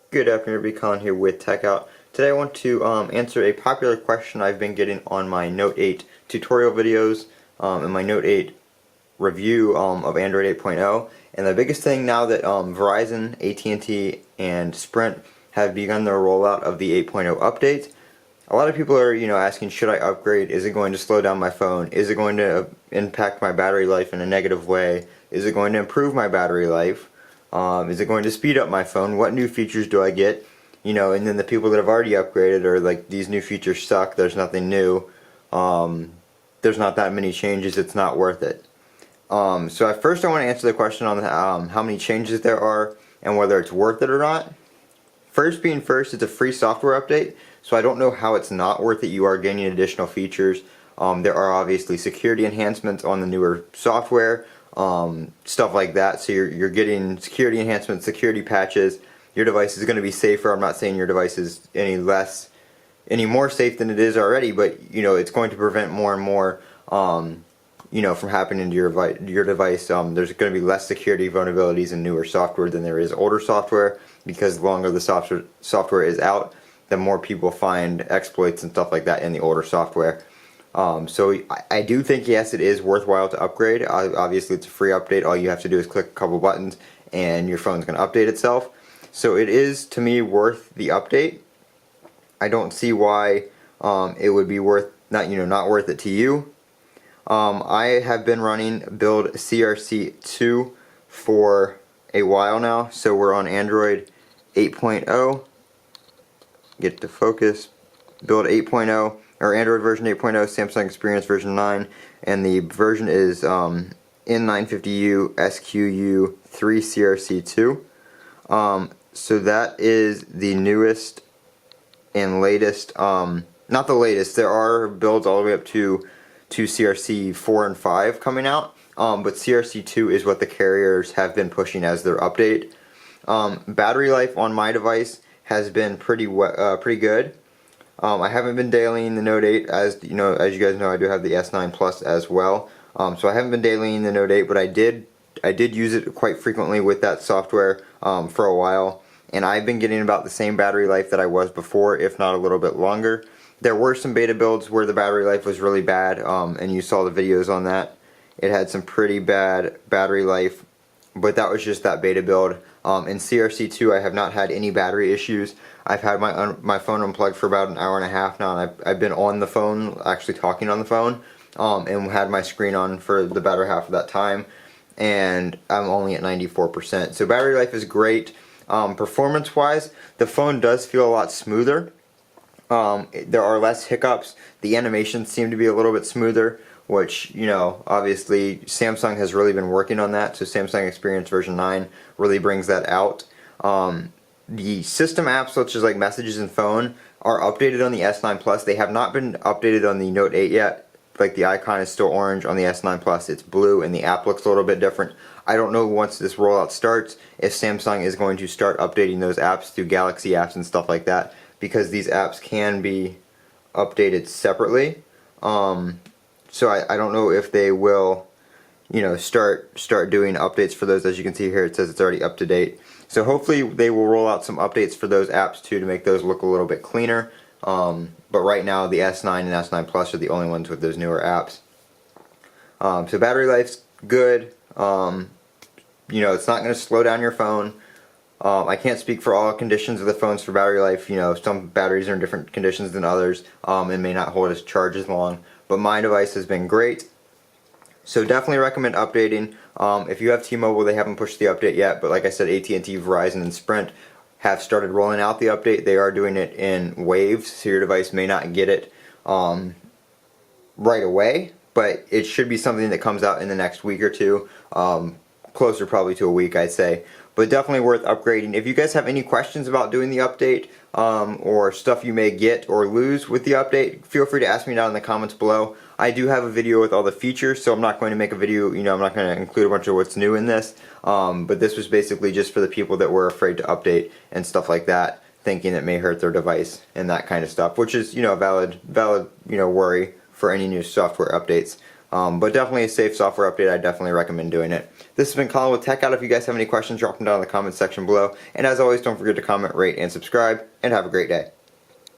Good afternoon, everybody. Colin here with Techout. Today I want to answer a popular question I've been getting on my Note 8 tutorial videos and my Note 8 review of Android 8.0. And the biggest thing now that Verizon, AT&T, and Sprint have begun their rollout of the 8.0 update, a lot of people are asking, should I upgrade? Is it going to slow down my phone? Is it going to impact my battery life in a negative way? Is it going to improve my battery life? Is it going to speed up my phone? What new features do I get? And then the people that have already upgraded are like, these new features suck, there's nothing new, there's not that many changes, it's not worth it. So at first I want to answer the question on how many changes there are and whether it's worth it or not. First being first, it's a free software update, so I don't know how it's not worth it. You are gaining additional features. There are obviously security enhancements on the newer software. Stuff like that, so you're getting security enhancements, security patches. Your device is going to be safer. I'm not saying your device is any more safe than it is already, but it's going to prevent more and more from happening to your device. There's going to be less security vulnerabilities in newer software than there is older software, because the longer the software is out, the more people find exploits and stuff like that in the older software. So I do think, yes, it is worthwhile to upgrade. Obviously, it's a free update. All you have to do is click a couple buttons and your phone's going to update itself. So it is, to me, worth the update. I don't see why it would be not worth it to you. I have been running build CRC2 for a while now. So we're on Android 8.0. Get to focus. Build 8.0. Or Android version 8.0, Samsung Experience version 9, and the version is N950U SQU 3CRC2. So that is the newest and latest, not the latest, there are builds all the way up to CRC 4 and 5 coming out, but CRC2 is what the carriers have been pushing as their update. Battery life on my device has been pretty good. I haven't been dailying the Note 8, as you guys know, I do have the S9 Plus as well. So I haven't been dailying the Note 8, but I did use it quite frequently with that software for a while, and I've been getting about the same battery life that I was before, if not a little bit longer. There were some beta builds where the battery life was really bad, and you saw the videos on that. It had some pretty bad battery life, but that was just that beta build. In CRC2, I have not had any battery issues. I've had my phone unplugged for about an hour and a half now, and I've been on the phone, actually talking on the phone, and had my screen on for the better half of that time, and I'm only at 94%. So battery life is great. Performance-wise, the phone does feel a lot smoother. There are less hiccups. The animations seem to be a little bit smoother, which, obviously Samsung has really been working on that, so Samsung Experience version 9 really brings that out. The system apps, such as like messages and phone, are updated on the S9 Plus. They have not been updated on the Note 8 yet. Like, the icon is still orange on the S9 Plus, it's blue, and the app looks a little bit different. I don't know, once this rollout starts, if Samsung is going to start updating those apps through Galaxy apps and stuff like that, because these apps can be updated separately. So I don't know if they will, start doing updates for those. As you can see here, it says it's already up to date. So hopefully they will roll out some updates for those apps too, to make those look a little bit cleaner. But right now the S9 and S9 Plus are the only ones with those newer apps. So battery life's good. It's not going to slow down your phone. I can't speak for all conditions of the phones for battery life. Some batteries are in different conditions than others, and may not hold its charge as long. But my device has been great. So definitely recommend updating. If you have T-Mobile, they haven't pushed the update yet, but like I said, AT&T, Verizon, and Sprint have started rolling out the update. They are doing it in waves, so your device may not get it right away, but it should be something that comes out in the next week or two, closer probably to a week, I'd say. But definitely worth upgrading. If you guys have any questions about doing the update, or stuff you may get or lose with the update, feel free to ask me down in the comments below. I do have a video with all the features, so I'm not going to make a video, I'm not going to include a bunch of what's new in this, but this was basically just for the people that were afraid to update and stuff like that, thinking it may hurt their device and that kind of stuff, which is, a valid, worry for any new software updates. But definitely a safe software update. I definitely recommend doing it. This has been Colin with Techout. If you guys have any questions, drop them down in the comments section below. And as always, don't forget to comment, rate, and subscribe. And have a great day.